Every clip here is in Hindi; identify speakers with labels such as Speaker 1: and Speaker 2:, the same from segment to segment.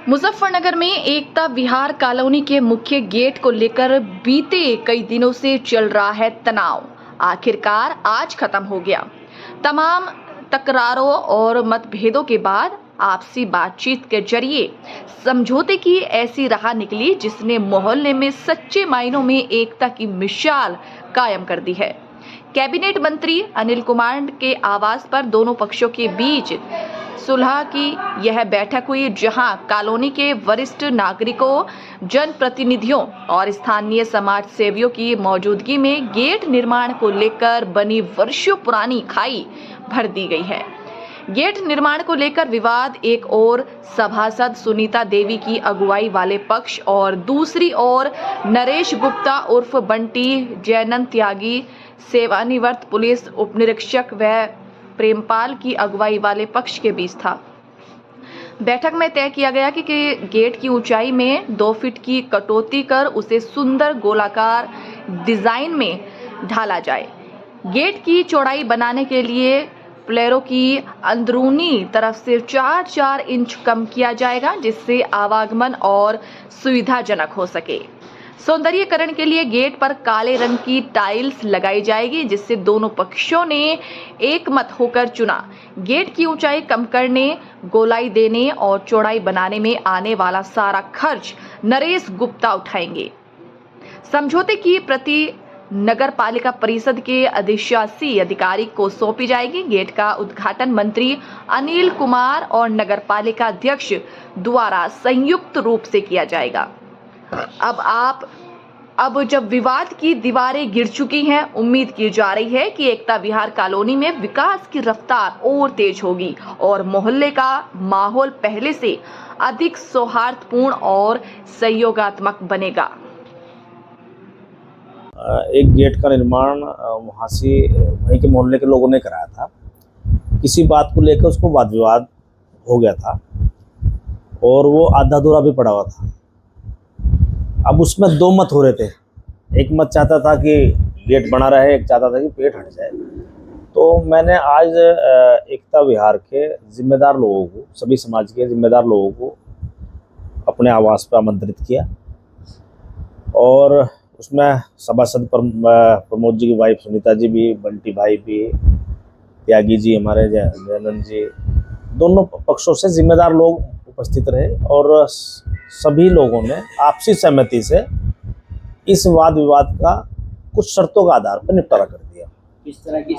Speaker 1: मुजफ्फरनगर में एकता विहार कॉलोनी के मुख्य गेट को लेकर बीते कई दिनों से चल रहा है तनाव, आखिरकार आज खत्म हो गया। तमाम तकरारों और मतभेदों के बाद आपसी बातचीत के जरिए समझौते की ऐसी राह निकली जिसने मोहल्ले में सच्चे मायनों में एकता की मिसाल कायम कर दी है। कैबिनेट मंत्री अनिल कुमार के आवास पर दोनों पक्षों के बीच सुलह की यह बैठक हुई, जहां कॉलोनी के वरिष्ठ नागरिकों, जनप्रतिनिधियों और स्थानीय समाज सेवियों की मौजूदगी में गेट निर्माण को लेकर बनी वर्षों पुरानी खाई भर दी गई है। गेट निर्माण को लेकर विवाद एक और सभासद सुनीता देवी की अगुवाई वाले पक्ष और दूसरी ओर नरेश गुप्ता उर्फ बंटी, जयनंद त्यागी, सेवानिवृत्त पुलिस उपनिरीक्षक व प्रेमपाल की अगुवाई वाले पक्ष के बीच था। बैठक में तय किया गया कि गेट की ऊंचाई में 2 फीट की कटौती कर उसे सुंदर गोलाकार डिजाइन में ढाला जाए। गेट की चौड़ाई बनाने के लिए पिलरों की अंदरूनी तरफ से 4-4 इंच कम किया जाएगा, जिससे आवागमन और सुविधाजनक हो सके। सौंदर्यीकरण के लिए गेट पर काले रंग की टाइल्स लगाई जाएगी, जिससे दोनों पक्षों ने एक मत होकर चुना। गेट की ऊंचाई कम करने, गोलाई देने और चौड़ाई बनाने में आने वाला सारा खर्च नरेश गुप्ता उठाएंगे। समझौते की प्रति नगर पालिका परिषद के अधिशासी अधिकारी को सौंपी जाएगी। गेट का उद्घाटन मंत्री अनिल कुमार और नगर पालिका अध्यक्ष द्वारा संयुक्त रूप से किया जाएगा। अब जब विवाद की दीवारें गिर चुकी हैं, उम्मीद की जा रही है कि एकता विहार कॉलोनी में विकास की रफ्तार और तेज होगी और मोहल्ले का माहौल पहले से अधिक सौहार्दपूर्ण और सहयोगात्मक बनेगा।
Speaker 2: एक गेट का निर्माण वहाँ से वहीं के मोहल्ले के लोगों ने कराया था। किसी बात को लेकर उसको वाद विवाद हो गया था और वो आधा अधूरा भी पड़ा हुआ था। अब उसमें 2 मत हो रहे थे। एक मत चाहता था कि गेट बना रहे, एक चाहता था कि पेड़ हट जाए। तो मैंने आज एकता विहार के जिम्मेदार लोगों को, सभी समाज के जिम्मेदार लोगों को अपने आवास पर आमंत्रित किया और उसमें सभासद प्रमोद जी की वाइफ सुनीता जी भी, बंटी भाई भी, त्यागी जी, हमारे जयनंद जी, दोनों पक्षों से जिम्मेदार लोग उपस्थित रहे और सभी लोगों ने आपसी सहमति से इस वाद विवाद का कुछ शर्तों का आधार पर निपटारा कर दिया।
Speaker 3: किस तरह की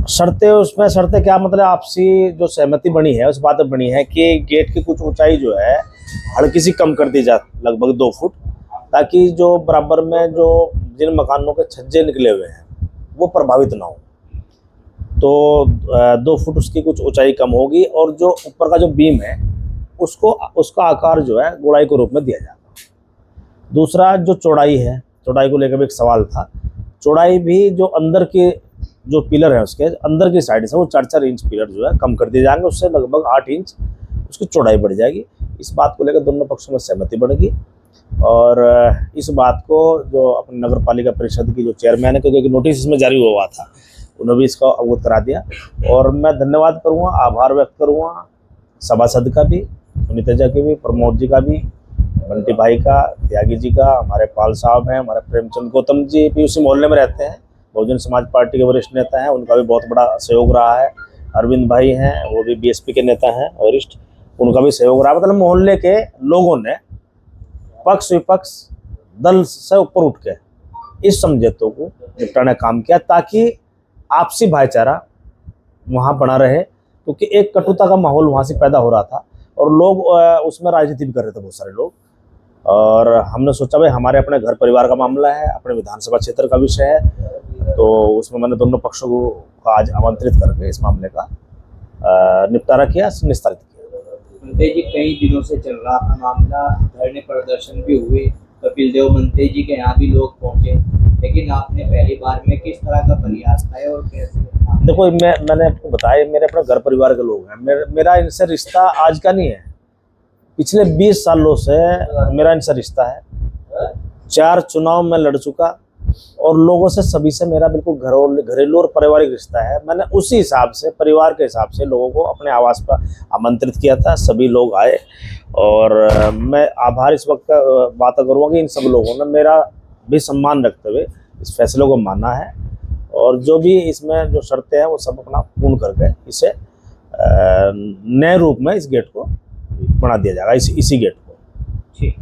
Speaker 3: शर्तें?
Speaker 2: उसमें शर्तें क्या, मतलब आपसी जो सहमति बनी है उस बात पर बनी है कि गेट की कुछ ऊंचाई जो है हल्की सी कम कर दी जाए, लगभग 2 फुट, ताकि जो बराबर में जो जिन मकानों के छज्जे निकले हुए हैं वो प्रभावित ना हो। तो 2 फुट उसकी कुछ ऊंचाई कम होगी और जो ऊपर का जो बीम है उसका आकार जो है गोलाई के रूप में दिया जाएगा। दूसरा जो चौड़ाई है, चौड़ाई को लेकर भी एक सवाल था। चौड़ाई भी जो अंदर के जो पिलर है उसके अंदर की साइड से वो 4-4 इंच पिलर जो है कम कर दिए जाएंगे, उससे लगभग 8 इंच उसकी चौड़ाई बढ़ जाएगी। इस बात को लेकर दोनों पक्षों में सहमति बढ़ेगी और इस बात को जो अपने नगर पालिका परिषद की जो चेयरमैन है, क्योंकि नोटिस इसमें जारी हुआ था, उन्होंने भी इसका अवगत करा दिया। और मैं धन्यवाद करूँगा, आभार व्यक्त करूँगा सभासद का भी, सुनीता जी की भी, प्रमोद जी का भी, बंटी भाई का, त्यागी जी का, हमारे पाल साहब हैं, हमारे प्रेमचंद गौतम जी भी उसी मोहल्ले में रहते हैं, बहुजन समाज पार्टी के वरिष्ठ नेता हैं, उनका भी बहुत बड़ा सहयोग रहा है। अरविंद भाई हैं, वो भी बीएसपी के नेता हैं वरिष्ठ, उनका भी सहयोग रहा। मतलब मोहल्ले के लोगों ने पक्ष विपक्ष दल से ऊपर उठ के इस समझौते को निपटाने का काम किया, ताकि आपसी भाईचारा वहाँ बना रहे, क्योंकि एक कटुता का माहौल वहाँ से पैदा हो रहा था और लोग उसमें राजनीति भी कर रहे थे, बहुत सारे लोग। और हमने सोचा भाई हमारे अपने घर परिवार का मामला है, अपने विधानसभा क्षेत्र का विषय है, तो उसमें मैंने दोनों पक्षों को आज आमंत्रित करके इस मामले का निपटारा किया, निस्तारित किया।
Speaker 3: मंत्री जी, कई दिनों से चल रहा था मामला, धरने प्रदर्शन भी हुए, कपिल देव मंत्री जी के यहाँ भी लोग पहुँचे, लेकिन आपने पहली बार में किस तरह का प्रयास था और कैसे?
Speaker 2: देखो, मैंने आपको बताया, मेरे अपने घर परिवार के लोग हैं, मेरा इनसे रिश्ता आज का नहीं है, पिछले 20 सालों से मेरा इनसे रिश्ता है। 4 चुनाव में लड़ चुका, और लोगों से सभी से मेरा बिल्कुल घरेलू और पारिवारिक रिश्ता है। मैंने उसी हिसाब से, परिवार के हिसाब से लोगों को अपने आवास पर आमंत्रित किया था, सभी लोग आए और मैं आभार इस वक्त का बात करूँगा कि इन सब लोगों ने मेरा भी सम्मान रखते हुए इस फैसले को माना है और जो भी इसमें जो शर्तें हैं वो सब अपना पूर्ण करके इसे नए रूप में इस गेट को बना दिया जाएगा, इसी गेट को।
Speaker 3: ठीक।